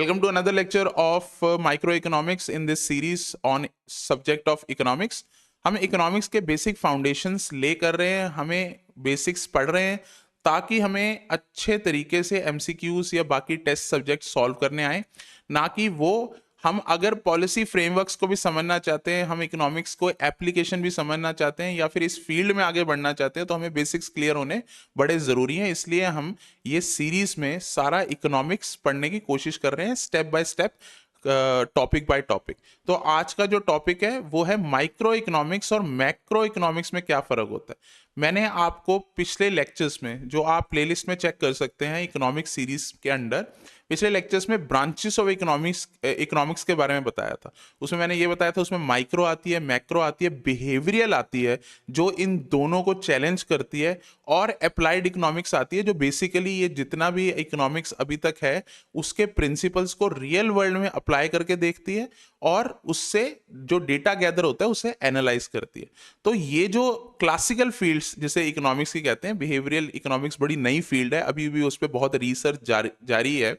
Welcome to another lecture of microeconomics in this series on subject of economics. हम economics के basic foundations ले कर रहे हैं, हमें बेसिक्स पढ़ रहे हैं ताकि हमें अच्छे तरीके से एमसीक्यूज या बाकी टेस्ट सब्जेक्ट सॉल्व करने आए, ना कि वो हम अगर पॉलिसी फ्रेमवर्क्स को भी समझना चाहते हैं, हम इकोनॉमिक्स को एप्लीकेशन भी समझना चाहते हैं या फिर इस फील्ड में आगे बढ़ना चाहते हैं, तो हमें बेसिक्स क्लियर होने बड़े ज़रूरी हैं। इसलिए हम ये सीरीज में सारा इकोनॉमिक्स पढ़ने की कोशिश कर रहे हैं, step by step, topic by topic. तो आज का जो टॉपिक है वो है माइक्रो इकोनॉमिक्स और मैक्रो इकोनॉमिक्स में क्या फ़र्क होता है। मैंने आपको पिछले लेक्चर्स में, जो आप प्लेलिस्ट में चेक कर सकते हैं इकोनॉमिक्स सीरीज के अंडर, पिछले लेक्चर्स में ब्रांचेस ऑफ इकोनॉमिक्स के बारे में बताया था। उसमें मैंने ये बताया था उसमें माइक्रो आती है, मैक्रो आती है, बिहेवियरल आती है जो इन दोनों को चैलेंज करती है, और अप्लाइड इकोनॉमिक्स आती है जो बेसिकली ये जितना भी इकोनॉमिक्स अभी तक है उसके प्रिंसिपल्स को रियल वर्ल्ड में अप्लाई करके देखती है और उससे जो डेटा गैदर होता है उसे एनालाइज करती है। तो ये जो क्लासिकल फील्ड्स जिसे इकोनॉमिक्स की कहते हैं, बिहेवियरल इकोनॉमिक्स बड़ी नई फील्ड है, अभी भी उस पर बहुत रिसर्च जारी है।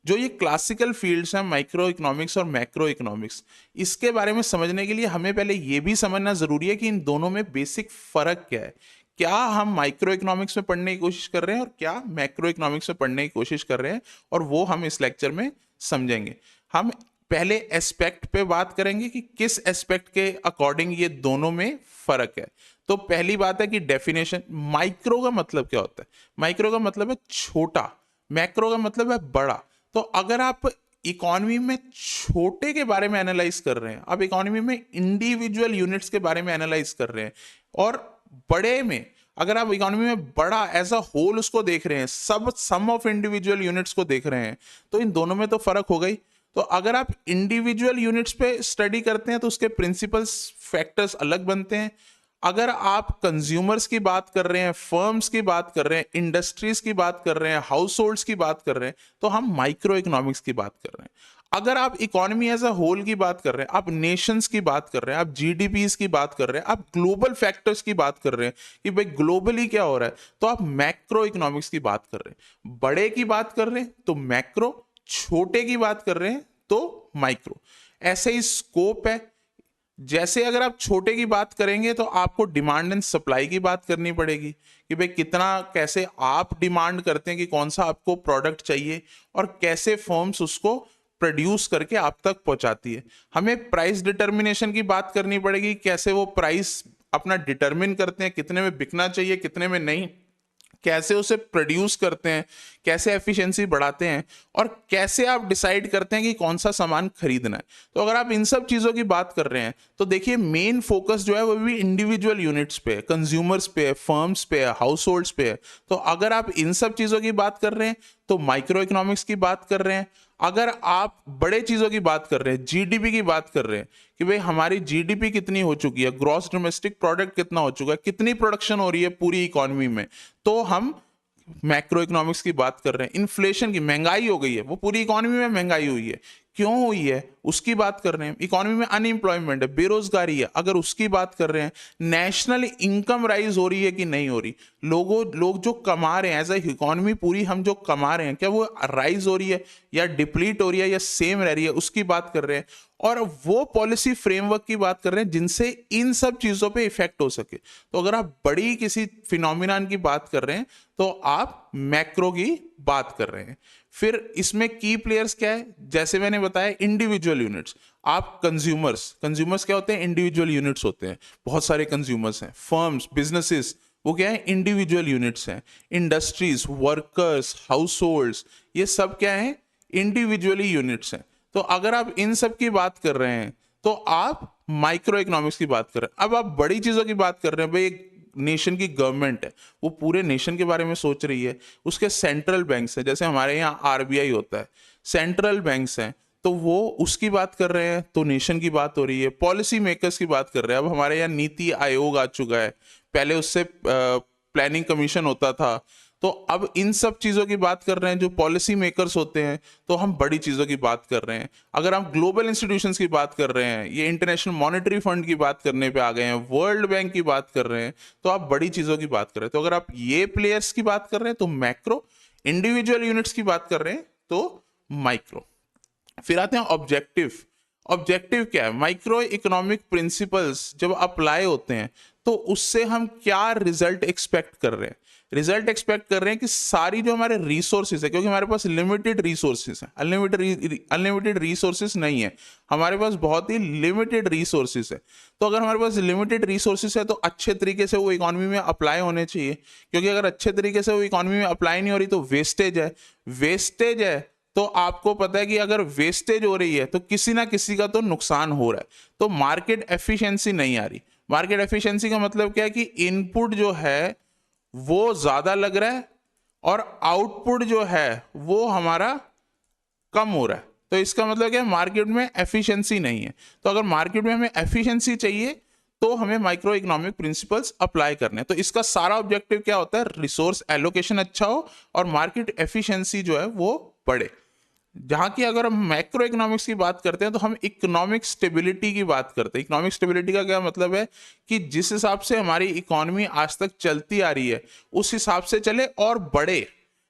जो ये क्लासिकल फील्ड्स हैं माइक्रो इकोनॉमिक्स और मैक्रो इकोनॉमिक्स, इसके बारे में समझने के लिए हमें पहले ये भी समझना जरूरी है कि इन दोनों में बेसिक फर्क क्या है। क्या हम माइक्रो इकोनॉमिक्स में पढ़ने की कोशिश कर रहे हैं और क्या मैक्रो इकोनॉमिक्स में पढ़ने की कोशिश कर रहे हैं, और वो हम इस लेक्चर में समझेंगे। हम पहले एस्पेक्ट पे बात करेंगे कि किस एस्पेक्ट के अकॉर्डिंग ये दोनों में फर्क है। तो पहली बात है कि डेफिनेशन, माइक्रो का मतलब क्या होता है। माइक्रो का मतलब है छोटा, मैक्रो का मतलब है बड़ा। तो अगर आप इकोनॉमी में छोटे के बारे में एनालाइज कर रहे हैं, आप इकोनॉमी में इंडिविजुअल यूनिट्स के बारे में एनालाइज कर रहे हैं, और बड़े में अगर आप इकोनॉमी में बड़ा एज अ होल उसको देख रहे हैं, सब सम ऑफ इंडिविजुअल यूनिट्स को देख रहे हैं, तो इन दोनों में तो फर्क हो गई। तो अगर आप इंडिविजुअल यूनिट्स पे स्टडी करते हैं तो उसके प्रिंसिपल्स फैक्टर्स अलग बनते हैं। अगर आप कंज्यूमर्स की बात कर रहे हैं, फर्म्स की बात कर रहे हैं, इंडस्ट्रीज की बात कर रहे हैं, हाउस होल्ड्स की बात कर रहे हैं, तो हम माइक्रो इकोनॉमिक्स की बात कर रहे हैं। अगर आप इकोनॉमी एज अ होल की बात कर रहे हैं, आप नेशंस की बात कर रहे हैं, आप जीडीपीज की बात कर रहे हैं, आप ग्लोबल फैक्टर्स की बात कर रहे हैं कि भाई ग्लोबली क्या हो रहा है, तो आप मैक्रो इकोनॉमिक्स की बात कर रहे हैं। बड़े की बात कर रहे हैं तो मैक्रो, छोटे की बात कर रहे हैं तो माइक्रो। ऐसे ही स्कोप है। जैसे अगर आप छोटे की बात करेंगे तो आपको डिमांड एंड सप्लाई की बात करनी पड़ेगी कि भाई कितना, कैसे आप डिमांड करते हैं कि कौन सा आपको प्रोडक्ट चाहिए और कैसे फर्म्स उसको प्रोड्यूस करके आप तक पहुंचाती है। हमें प्राइस डिटर्मिनेशन की बात करनी पड़ेगी, कैसे वो प्राइस अपना डिटर्मिन करते हैं, कितने में बिकना चाहिए, कितने में नहीं, कैसे उसे प्रोड्यूस करते हैं, कैसे एफिशिएंसी बढ़ाते हैं, और कैसे आप डिसाइड करते हैं कि कौन सा सामान खरीदना है। तो अगर आप इन सब चीज़ों की बात कर रहे हैं तो देखिए मेन फोकस जो है वो भी इंडिविजुअल यूनिट्स पे है, कंज्यूमर्स पे है, फर्म्स पे है, हाउस होल्ड्स पे है। तो अगर आप इन सब चीज़ों की बात कर रहे हैं तो माइक्रो इकोनॉमिक्स की बात कर रहे हैं। अगर आप बड़े चीज़ों की बात कर रहे हैं, जीडीपी की बात कर रहे हैं कि भाई हमारी जीडीपी कितनी हो चुकी है, ग्रॉस डोमेस्टिक प्रोडक्ट कितना हो चुका है, कितनी प्रोडक्शन हो रही है पूरी इकोनॉमी में, तो हम मैक्रो इकोनॉमिक्स की बात कर रहे हैं। इन्फ्लेशन की, महंगाई हो गई है, वो पूरी इकोनॉमी में महंगाई हुई है, क्यों हुई है उसकी बात कर रहे हैं। इकोनॉमी में अनएम्प्लॉयमेंट है, बेरोजगारी है, अगर उसकी बात कर रहे हैं। नेशनल इनकम राइज हो रही है कि नहीं हो रही, लोग जो कमा रहे हैं एज ए इकोनॉमी पूरी, हम जो कमा रहे हैं क्या वो राइज हो रही है या डिप्लीट हो रही है या सेम रह रही है, उसकी बात कर रहे हैं। और वो पॉलिसी फ्रेमवर्क की बात कर रहे हैं जिनसे इन सब चीजों पे इफेक्ट हो सके। तो अगर आप बड़ी किसी फिनोमिनन की बात कर रहे हैं तो आप मैक्रो की बात कर रहे हैं। फिर इसमें की प्लेयर्स क्या है, जैसे मैंने बताया इंडिविजुअल यूनिट्स। आप कंज्यूमर्स क्या होते हैं, इंडिविजुअल यूनिट्स होते हैं, बहुत सारे कंज्यूमर्स हैं। फर्म्स, बिजनेसेस, वो क्या है, इंडिविजुअल यूनिट्स हैं। इंडस्ट्रीज, वर्कर्स, हाउस होल्ड्स, ये सब क्या है, इंडिविजुअली यूनिट्स हैं। तो अगर आप इन सब की बात कर रहे हैं तो आप माइक्रो इकोनॉमिक्स की बात कर रहे हैं। अब आप बड़ी चीजों की बात कर रहे हैं, भाई एक नेशन की गवर्नमेंट है, वो पूरे नेशन के बारे में सोच रही है, उसके सेंट्रल बैंक्स हैं, जैसे हमारे यहाँ आरबीआई होता है, सेंट्रल बैंक्स हैं, तो वो उसकी बात कर रहे हैं, तो नेशन की बात हो रही है। पॉलिसी मेकर्स की बात कर रहे हैं, अब हमारे यहाँ नीति आयोग आ चुका है, पहले उससे प्लानिंग कमीशन होता था। तो अब इन सब चीज़ों की बात कर रहे हैं जो पॉलिसी मेकर्स होते हैं, तो हम बड़ी चीज़ों की बात कर रहे हैं। अगर हम ग्लोबल इंस्टीट्यूशंस की बात कर रहे हैं, ये इंटरनेशनल मॉनेटरी फंड की बात करने पे आ गए हैं, वर्ल्ड बैंक की बात कर रहे हैं, तो आप बड़ी चीज़ों की बात कर रहे हैं। तो अगर आप ये प्लेयर्स की बात कर रहे हैं तो मैक्रो, इंडिविजुअल यूनिट्स की बात कर रहे हैं तो माइक्रो। फिर आते हैं ऑब्जेक्टिव। ऑब्जेक्टिव क्या है? माइक्रो इकोनॉमिक प्रिंसिपल्स जब अप्लाई होते हैं तो उससे हम क्या रिजल्ट एक्सपेक्ट कर रहे हैं? रिजल्ट एक्सपेक्ट कर रहे हैं कि सारी जो हमारे रिसोर्सेज है, क्योंकि हमारे पास लिमिटेड रिसोर्सेज है, अनलिमिटेड रिसोर्सेज नहीं है, हमारे पास बहुत ही लिमिटेड रिसोर्सेज है। तो अगर हमारे पास लिमिटेड रिसोर्सेज है तो अच्छे तरीके से वो इकोनॉमी में अप्लाई होने चाहिए, क्योंकि अगर अच्छे तरीके से वो इकोनॉमी में अप्लाई नहीं हो रही तो वेस्टेज है। वेस्टेज है तो आपको पता है कि अगर वेस्टेज हो रही है तो किसी ना किसी का तो नुकसान हो रहा है। तो मार्केट एफिशिएंसी नहीं आ रही। मार्केट एफिशिएंसी का मतलब क्या है कि इनपुट जो है वो ज्यादा लग रहा है और आउटपुट जो है वो हमारा कम हो रहा है। तो इसका मतलब क्या है? मार्केट में एफिशिएंसी नहीं है। तो अगर मार्केट में हमें एफिशिएंसी चाहिए तो हमें माइक्रो इकोनॉमिक प्रिंसिपल्स अप्लाई करने हैं। तो इसका सारा ऑब्जेक्टिव क्या होता है? रिसोर्स एलोकेशन अच्छा हो और मार्केट एफिशिएंसी जो है वो बढ़े। जहां की अगर हम मैक्रो इकोनॉमिक्स की बात करते हैं तो हम इकोनॉमिक स्टेबिलिटी की बात करते हैं। इकोनॉमिक स्टेबिलिटी का क्या मतलब है? कि जिस हिसाब से हमारी इकोनॉमी आज तक चलती आ रही है उस हिसाब से चले और बढ़े।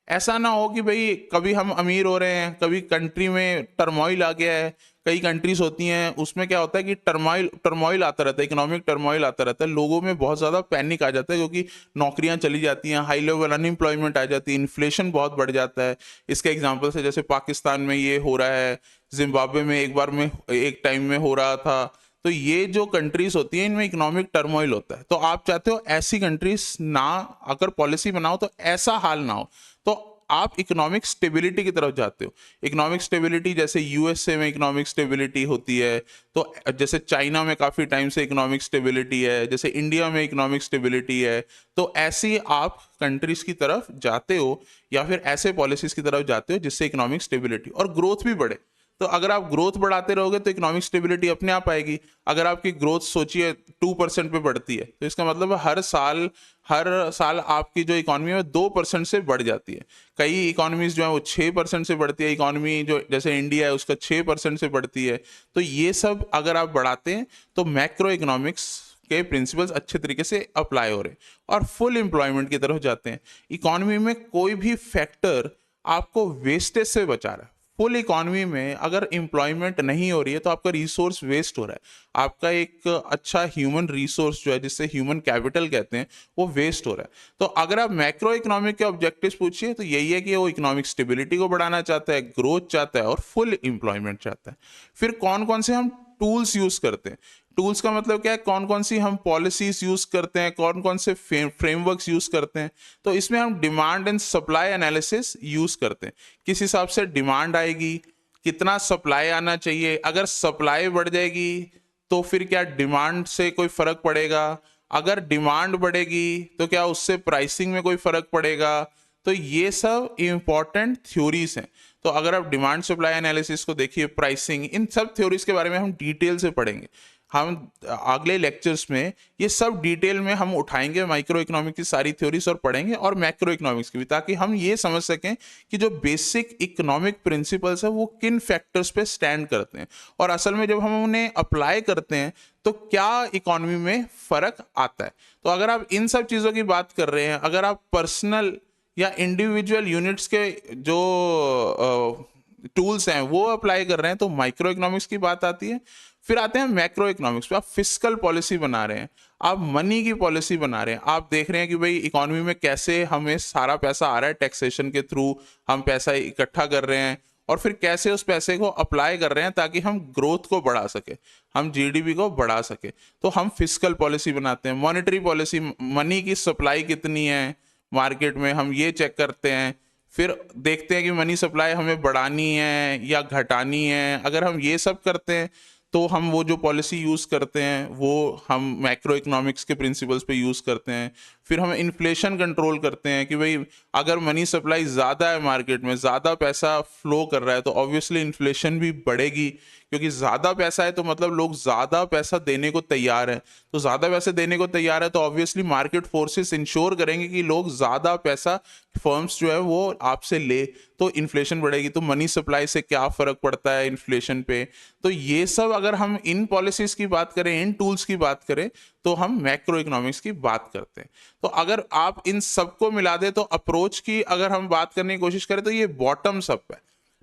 ऐसा ना हो कि भाई कभी हम अमीर हो रहे हैं, कभी कंट्री में टर्मोइल आ गया है। कई कंट्रीज होती हैं उसमें क्या होता है कि टर्मोइल टर्मोइल आता रहता है, इकोनॉमिक टर्मोइल आता रहता है, लोगों में बहुत ज़्यादा पैनिक आ जाता है क्योंकि नौकरियां चली जाती हैं, हाई लेवल अनएम्प्लॉयमेंट आ जाती है, इन्फ्लेशन बहुत बढ़ जाता है। इसके एग्जाम्पल से जैसे पाकिस्तान में ये हो रहा है, जिम्बाब्वे में एक बार में एक टाइम में हो रहा था। तो ये जो कंट्रीज होती हैं इनमें इकोनॉमिक टर्मोइल होता है। तो आप चाहते हो ऐसी कंट्रीज ना, अगर पॉलिसी बनाओ तो ऐसा हाल ना हो, तो आप इकोनॉमिक स्टेबिलिटी की तरफ जाते हो। इकोनॉमिक स्टेबिलिटी जैसे यूएसए में इकोनॉमिक स्टेबिलिटी होती है, तो जैसे चाइना में काफ़ी टाइम से इकोनॉमिक स्टेबिलिटी है, जैसे इंडिया में इकोनॉमिक स्टेबिलिटी है। तो ऐसी आप कंट्रीज की तरफ जाते हो या फिर ऐसे पॉलिसीज की तरफ जाते हो जिससे इकोनॉमिक स्टेबिलिटी और ग्रोथ भी बढ़े। तो अगर आप ग्रोथ बढ़ाते रहोगे तो इकोनॉमिक स्टेबिलिटी अपने आप आएगी। अगर आपकी ग्रोथ सोचिए 2% पे बढ़ती है तो इसका मतलब हर साल आपकी जो इकोनॉमी है 2% से बढ़ जाती है। कई इकोनॉमीज जो है वो 6% से बढ़ती है, इकोनॉमी जो जैसे इंडिया है उसका 6% से बढ़ती है। तो ये सब अगर आप बढ़ाते हैं तो मैक्रो इकोनॉमिक्स के प्रिंसिपल्स अच्छे तरीके से अप्लाई हो रहे हैं और फुल एम्प्लॉयमेंट की तरफ जाते हैं। इकोनॉमी में कोई भी फैक्टर आपको वेस्टेज से बचा रहा है। फुल इकोनॉमी में अगर एम्प्लॉयमेंट नहीं हो रही है तो आपका रिसोर्स वेस्ट हो रहा है। आपका एक अच्छा ह्यूमन रिसोर्स जो है जिससे ह्यूमन कैपिटल कहते हैं वो वेस्ट हो रहा है। तो अगर आप मैक्रो इकोनॉमिक के ऑब्जेक्टिव्स पूछिए तो यही है कि वो इकोनॉमिक स्टेबिलिटी को बढ़ाना चाहता है, ग्रोथ चाहता है और फुल एम्प्लॉयमेंट चाहता है। फिर कौन कौन से हम टूल्स यूज करते हैं? टूल्स का मतलब क्या है? कौन कौन सी हम पॉलिसीज यूज करते हैं, कौन कौन से फ्रेमवर्क्स यूज करते हैं? तो इसमें हम demand and supply analysis use करते हैं। किस हिसाब से डिमांड आएगी, कितना सप्लाई आना चाहिए, अगर सप्लाई बढ़ जाएगी तो फिर क्या डिमांड से कोई फर्क पड़ेगा? अगर डिमांड बढ़ेगी तो क्या उससे प्राइसिंग में कोई फर्क पड़ेगा? तो ये सब इंपॉर्टेंट थ्योरीज हैं। तो अगर आप डिमांड सप्लाई एनालिसिस को देखिए, प्राइसिंग, इन सब थ्योरीज के बारे में हम डिटेल से पढ़ेंगे। हम अगले लेक्चर्स में ये सब डिटेल में हम उठाएंगे, माइक्रो इकोनॉमिक्स की सारी थ्योरीज और पढ़ेंगे और मैक्रो इकोनॉमिक्स की भी, ताकि हम ये समझ सकें कि जो बेसिक इकोनॉमिक प्रिंसिपल्स है वो किन फैक्टर्स पे स्टैंड करते हैं और असल में जब हम उन्हें अप्लाई करते हैं तो क्या इकोनॉमी में फर्क आता है। तो अगर आप इन सब चीज़ों की बात कर रहे हैं, अगर आप पर्सनल या इंडिविजुअल यूनिट्स के जो टूल्स हैं वो अप्लाई कर रहे हैं तो माइक्रो इकोनॉमिक्स की बात आती है। फिर आते हैं मैक्रो इकोनॉमिक्स पे। आप फिस्कल पॉलिसी बना रहे हैं, आप मनी की पॉलिसी बना रहे हैं, आप देख रहे हैं कि भाई इकोनॉमी में कैसे हमें सारा पैसा आ रहा है, टैक्सेशन के थ्रू हम पैसा इकट्ठा कर रहे हैं और फिर कैसे उस पैसे को अप्लाई कर रहे हैं ताकि हम ग्रोथ को बढ़ा सके, हम जीडीपी को बढ़ा सके। तो हम फिस्कल पॉलिसी बनाते हैं। मॉनेटरी पॉलिसी, मनी की सप्लाई कितनी है मार्केट में, हम ये चेक करते हैं। फिर देखते हैं कि मनी सप्लाई हमें बढ़ानी है या घटानी है। अगर हम ये सब करते हैं तो हम वो जो पॉलिसी यूज़ करते हैं वो हम मैक्रो इकोनॉमिक्स के प्रिंसिपल्स पे यूज़ करते हैं। फिर हम इन्फ्लेशन कंट्रोल करते हैं कि भाई अगर मनी सप्लाई ज़्यादा है, मार्केट में ज़्यादा पैसा फ्लो कर रहा है तो ऑब्वियसली इन्फ्लेशन भी बढ़ेगी, क्योंकि ज़्यादा पैसा है तो मतलब लोग ज़्यादा पैसा देने को तैयार हैं। तो ज़्यादा पैसे देने को तैयार है तो ऑब्वियसली मार्केट फोर्सेस इंश्योर करेंगे कि लोग ज़्यादा पैसा फर्म्स जो है वो आपसे ले, तो इन्फ्लेशन बढ़ेगी। तो मनी सप्लाई से क्या फ़र्क पड़ता है इन्फ्लेशन पे? तो ये सब अगर हम इन पॉलिसीज़ की बात करें, इन टूल्स की बात करें, तो हम मैक्रो इकोनॉमिक्स की बात करते हैं। तो अगर आप इन सबको मिला दे तो अप्रोच की अगर हम बात करने की कोशिश करें तो ये बॉटम्स अप है।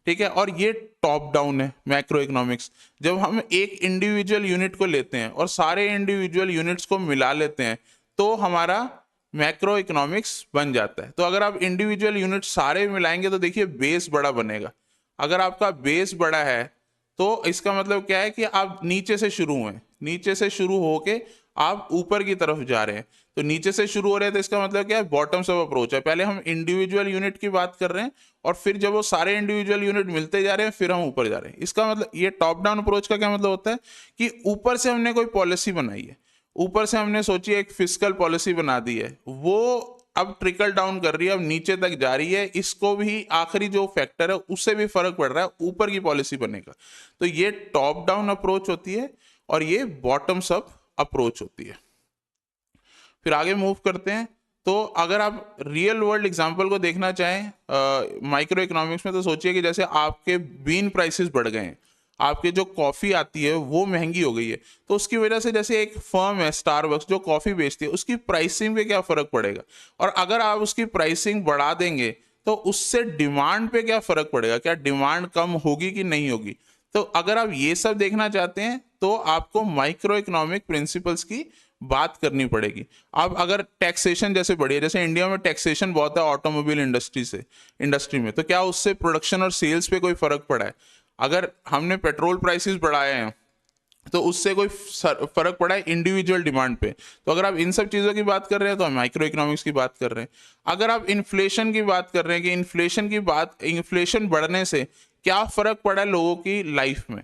ठीक है, और ये टॉप डाउन है मैक्रो इकोनॉमिक्स। जब हम एक इंडिविजुअल यूनिट को लेते हैं और सारे इंडिविजुअल यूनिट्स को मिला लेते हैं तो हमारा मैक्रो इकोनॉमिक्स बन जाता है। तो अगर आप इंडिविजुअल यूनिट सारे मिलाएंगे तो देखिए बेस बड़ा बनेगा। अगर आपका बेस बड़ा है तो इसका मतलब क्या है कि आप नीचे से शुरू हुए, नीचे से शुरू होके आप ऊपर की तरफ जा रहे हैं। तो नीचे से शुरू हो रहे हैं तो इसका मतलब क्या है, बॉटम्स अप अप्रोच है। पहले हम इंडिविजुअल यूनिट की बात कर रहे हैं और फिर जब वो सारे इंडिविजुअल यूनिट मिलते जा रहे हैं फिर हम ऊपर जा रहे हैं। इसका मतलब ये टॉप डाउन अप्रोच का क्या मतलब होता है कि ऊपर से हमने कोई पॉलिसी बनाई है, ऊपर से हमने सोची एक फिस्कल पॉलिसी बना दी है, वो अब ट्रिकल डाउन कर रही है, अब नीचे तक जा रही है। इसको भी आखिरी जो फैक्टर है उससे भी फर्क पड़ रहा है ऊपर की पॉलिसी बनने का। तो ये टॉप डाउन अप्रोच होती है और ये बॉटम्स अप अप्रोच होती है। फिर आगे मूव करते हैं। तो अगर आप रियल वर्ल्ड एग्जांपल को देखना चाहें माइक्रो इकोनॉमिक्स में, तो सोचिए कि जैसे आपके बीन प्राइसेस बढ़ गए हैं, आपके जो कॉफ़ी आती है वो महंगी हो गई है, तो उसकी वजह से जैसे एक फर्म है स्टारबक्स जो कॉफ़ी बेचती है, उसकी प्राइसिंग पे क्या फ़र्क पड़ेगा। और अगर आप उसकी प्राइसिंग बढ़ा देंगे तो उससे डिमांड पे क्या फ़र्क पड़ेगा, क्या डिमांड कम होगी कि नहीं होगी। तो अगर आप ये सब देखना चाहते हैं तो आपको माइक्रो इकोनॉमिक प्रिंसिपल्स की बात करनी पड़ेगी। अब अगर टैक्सेशन जैसे बढ़ी है, जैसे इंडिया में टैक्सेशन बहुत है ऑटोमोबाइल इंडस्ट्री में, तो क्या उससे प्रोडक्शन और सेल्स पे कोई फर्क पड़ा है। अगर हमने पेट्रोल प्राइसेस बढ़ाए हैं तो उससे कोई फर्क पड़ा है इंडिविजुअल डिमांड पे। तो अगर आप इन सब चीज़ों की बात कर रहे हैं तो हम माइक्रो इकोनॉमिक्स की बात कर रहे हैं। अगर आप इन्फ्लेशन की बात कर रहे हैं कि इन्फ्लेशन बढ़ने से क्या फर्क पड़ा है लोगों की लाइफ में,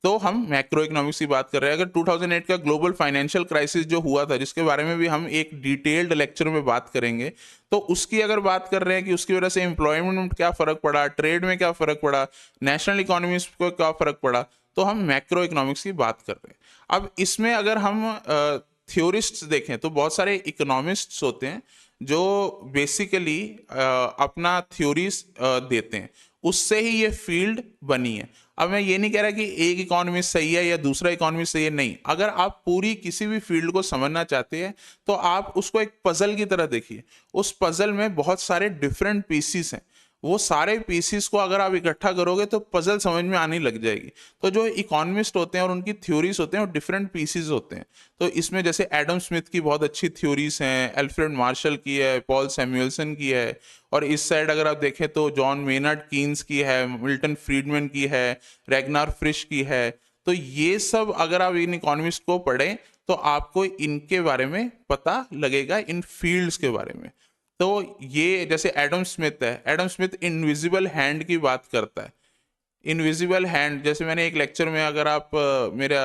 तो हम मैक्रो इकोनॉमिक्स की बात कर रहे हैं। अगर 2008 का ग्लोबल फाइनेंशियल क्राइसिस जो हुआ था, जिसके बारे में भी हम एक डिटेल्ड लेक्चर में बात करेंगे, तो उसकी अगर बात कर रहे हैं कि उसकी वजह से एम्प्लॉयमेंट में क्या फ़र्क पड़ा, ट्रेड में क्या फ़र्क पड़ा, नेशनल इकोनॉमीज को क्या फ़र्क पड़ा, तो हम मैक्रो इकोनॉमिक्स की बात कर रहे हैं। अब इसमें अगर हम थ्योरिस्ट्स देखें तो बहुत सारे इकोनॉमिस्ट्स होते हैं जो बेसिकली अपना थ्योरीज देते हैं, उससे ही ये फील्ड बनी है। अब मैं ये नहीं कह रहा कि एक इकोनॉमिस्ट सही है या दूसरा इकोनॉमिस्ट सही है, नहीं। अगर आप पूरी किसी भी फील्ड को समझना चाहते हैं तो आप उसको एक पजल की तरह देखिए। उस पजल में बहुत सारे डिफरेंट पीसीस हैं, वो सारे पीसीस को अगर आप इकट्ठा करोगे तो पजल समझ में आने लग जाएगी। तो जो इकोनॉमिस्ट होते हैं और उनकी थ्योरीज होते हैं वो डिफरेंट पीसीस होते हैं। तो इसमें जैसे एडम स्मिथ की बहुत अच्छी थ्योरीज हैं, एल्फ्रेड मार्शल की है, पॉल सैमुएल्सन की है, और इस साइड अगर आप देखें तो जॉन मेनर्ड कीन्स की है, मिल्टन फ्रीडमैन की है, रैगनार फ्रिश की है। तो ये सब अगर आप इन इकोनॉमिस्ट को पढ़ें तो आपको इनके बारे में पता लगेगा, इन फील्ड्स के बारे में। तो ये जैसे एडम स्मिथ है, एडम स्मिथ इनविजिबल हैंड की बात करता है। इनविजिबल हैंड, जैसे मैंने एक लेक्चर में, अगर आप मेरा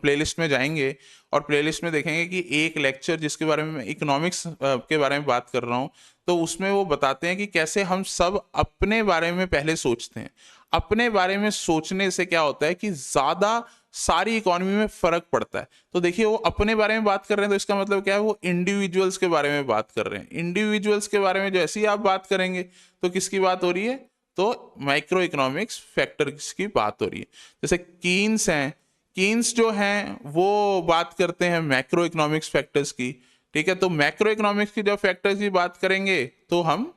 प्लेलिस्ट में जाएंगे और प्लेलिस्ट में देखेंगे कि एक लेक्चर जिसके बारे में मैं इकोनॉमिक्स के बारे में बात कर रहा हूँ, तो उसमें वो बताते हैं कि कैसे हम सब अपने बारे में पहले सोचते हैं। अपने बारे में सोचने से क्या होता है कि ज़्यादा सारी इकोनॉमी में फर्क पड़ता है। तो देखिए वो अपने बारे में बात कर रहे हैं तो इसका मतलब क्या है, वो इंडिविजुअल्स के बारे में बात कर रहे हैं। इंडिविजुअल्स के बारे में जैसे ही आप बात करेंगे तो किसकी बात हो रही है, तो माइक्रो इकोनॉमिक्स फैक्टर्स की बात हो रही है। जैसे कीन्स हैं, कीन्स जो हैं वो बात करते हैं मैक्रो इकोनॉमिक्स फैक्टर्स की। ठीक है, तो मैक्रो इकोनॉमिक्स की जब फैक्टर्स की बात करेंगे तो हम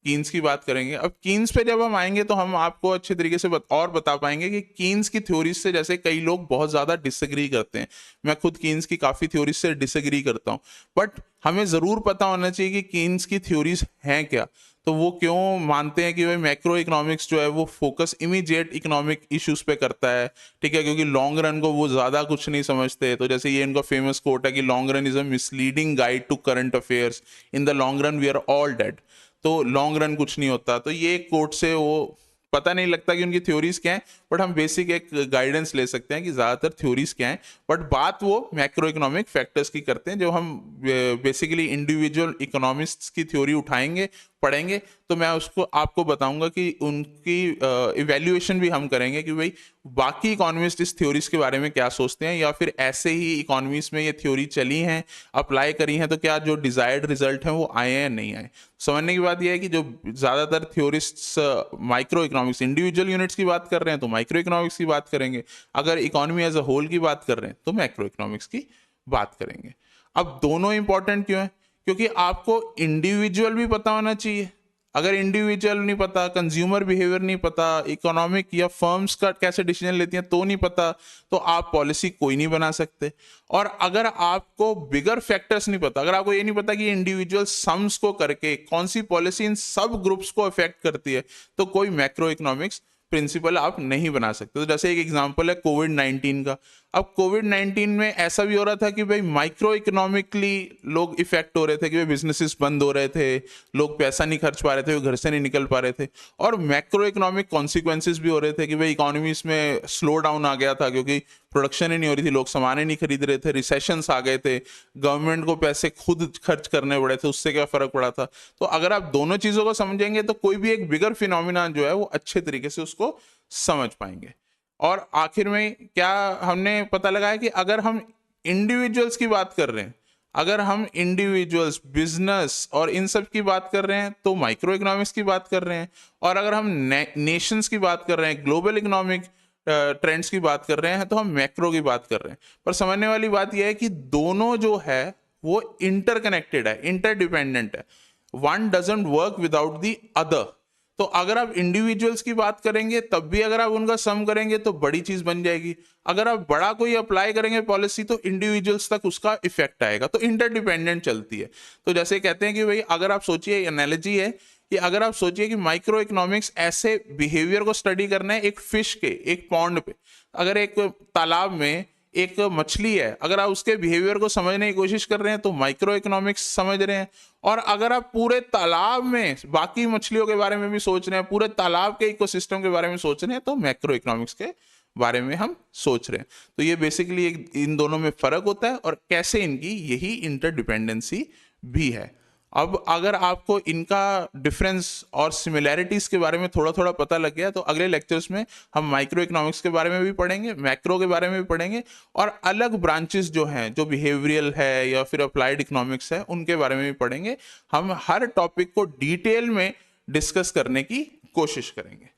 कीन्स की बात करेंगे। अब कीन्स पे जब हम आएंगे तो हम आपको अच्छे तरीके से और बता पाएंगे कि कीन्स की थ्योरीज से जैसे कई लोग बहुत ज़्यादा डिसएग्री करते हैं। मैं खुद कीन्स की काफ़ी थ्योरीज से डिसएग्री करता हूँ, बट हमें ज़रूर पता होना चाहिए कि कीन्स की थ्योरीज हैं क्या। तो वो क्यों मानते हैं कि भाई मैक्रो इकोनॉमिक्स जो है वो फोकस इमीडिएट इकोनॉमिक इश्यूज पे करता है। ठीक है, क्योंकि लॉन्ग रन को वो ज़्यादा कुछ नहीं समझते। तो जैसे ये इनका फेमस कोट है कि long run is a misleading guide to current affairs, in the long run we are all dead. तो लॉन्ग रन कुछ नहीं होता। तो ये कोट से वो पता नहीं लगता कि उनकी थ्योरीज क्या हैं, बट हम बेसिक एक गाइडेंस ले सकते हैं कि ज़्यादातर थ्योरीज क्या हैं। बट बात वो मैक्रो इकोनॉमिक फैक्टर्स की करते हैं। जो हम बेसिकली इंडिविजुअल इकोनॉमिस्ट्स की थ्योरी उठाएंगे, पढ़ेंगे, तो मैं उसको आपको बताऊंगा कि उनकी इवैल्यूएशन भी हम करेंगे कि भाई बाकी इकोनॉमिस्ट इस थ्योरीज के बारे में क्या सोचते हैं, या फिर ऐसे ही इकोनॉमीज में ये थ्योरी चली हैं, अप्लाई करी हैं, तो क्या जो डिजायर्ड रिजल्ट हैं वो आए हैं या नहीं आए। समझने की बात यह है कि जो ज़्यादातर थ्योरिस्ट्स माइक्रो इकोनॉमिक्स इंडिविजुअल यूनिट्स की बात कर रहे हैं तो माइक्रो इकोनॉमिक्स की बात करेंगे, अगर इकोनॉमी एज अ होल की बात कर रहे हैं तो मैक्रो इकोनॉमिक्स की बात करेंगे। अब दोनों इंपॉर्टेंट क्यों है, क्योंकि आपको इंडिविजुअल भी पता होना चाहिए, अगर इंडिविजुअल नहीं पता, कंज्यूमर बिहेवियर नहीं पता, इकोनॉमिक या फर्म्स का कैसे डिसीजन लेती हैं तो नहीं पता, तो आप पॉलिसी कोई नहीं बना सकते। और अगर आपको बिगर फैक्टर्स नहीं पता, अगर आपको ये नहीं पता कि इंडिविजुअल सम्स को करके कौन सी पॉलिसी इन सब ग्रुप्स को अफेक्ट करती है, तो कोई मैक्रो इकोनॉमिक्स प्रिंसिपल आप नहीं बना सकते। तो जैसे एक एग्जांपल है कोविड-19 का। अब कोविड-19 में ऐसा भी हो रहा था कि भाई माइक्रो इकोनॉमिकली लोग इफेक्ट हो रहे थे कि भाई बिजनेसेस बंद हो रहे थे, लोग पैसा नहीं खर्च पा रहे थे, वो घर से नहीं निकल पा रहे थे, और मैक्रो इकोनॉमिक कॉन्सिक्वेंसेस भी हो रहे थे कि भाई इकोनॉमीज में स्लो डाउन आ गया था क्योंकि प्रोडक्शन ही नहीं हो रही थी, लोग सामान ही नहीं खरीद रहे थे, रिसेशंस आ गए थे, गवर्नमेंट को पैसे खुद खर्च करने पड़े थे, उससे क्या फर्क पड़ा था। तो अगर आप दोनों चीजों को समझेंगे तो कोई भी एक बिगर फिनोमिना जो है वो अच्छे तरीके से उसको समझ पाएंगे। और आखिर में क्या हमने पता लगाया कि अगर हम इंडिविजुअल्स की बात कर रहे हैं, अगर हम इंडिविजुअल्स, बिजनेस और इन सब की बात कर रहे हैं तो माइक्रो इकोनॉमिक्स की बात कर रहे हैं, और अगर हम नेशंस की बात कर रहे हैं, ग्लोबल इकोनॉमिक ट्रेंड्स की बात कर रहे हैं, तो हम मैक्रो की बात कर रहे हैं। पर समझने वाली बात यह है कि दोनों जो है वो इंटरकनेक्टेड है, इंटरडिपेंडेंट है। One doesn't work without the other. तो अगर आप इंडिविजुअल्स की बात करेंगे तब भी अगर आप उनका सम करेंगे तो बड़ी चीज बन जाएगी, अगर आप बड़ा कोई अप्लाई करेंगे पॉलिसी तो इंडिविजुअल्स तक उसका इफेक्ट आएगा। तो इंटरडिपेंडेंट चलती है। तो जैसे कहते हैं कि भाई अगर आप सोचिए, एनालॉजी है कि अगर आप सोचिए कि माइक्रो इकोनॉमिक्स ऐसे बिहेवियर को स्टडी करना है एक फिश के, एक पॉन्ड पे। अगर एक तालाब में एक मछली है, अगर आप उसके बिहेवियर को समझने की कोशिश कर रहे हैं तो माइक्रो इकोनॉमिक्स समझ रहे हैं, और अगर आप पूरे तालाब में बाकी मछलियों के बारे में भी सोच रहे हैं, पूरे तालाब के इकोसिस्टम के बारे में सोच रहे हैं, तो मैक्रो इकोनॉमिक्स के बारे में हम सोच रहे हैं। तो ये बेसिकली इन दोनों में फर्क होता है और कैसे इनकी यही इंटरडिपेंडेंसी भी है। अब अगर आपको इनका डिफरेंस और सिमिलैरिटीज के बारे में थोड़ा थोड़ा पता लग गया तो अगले लेक्चर्स में हम माइक्रो इकोनॉमिक्स के बारे में भी पढ़ेंगे, मैक्रो के बारे में भी पढ़ेंगे, और अलग ब्रांचेस जो हैं, जो बिहेवियरल है या फिर अप्लाइड इकोनॉमिक्स है, उनके बारे में भी पढ़ेंगे। हम हर टॉपिक को डिटेल में डिस्कस करने की कोशिश करेंगे।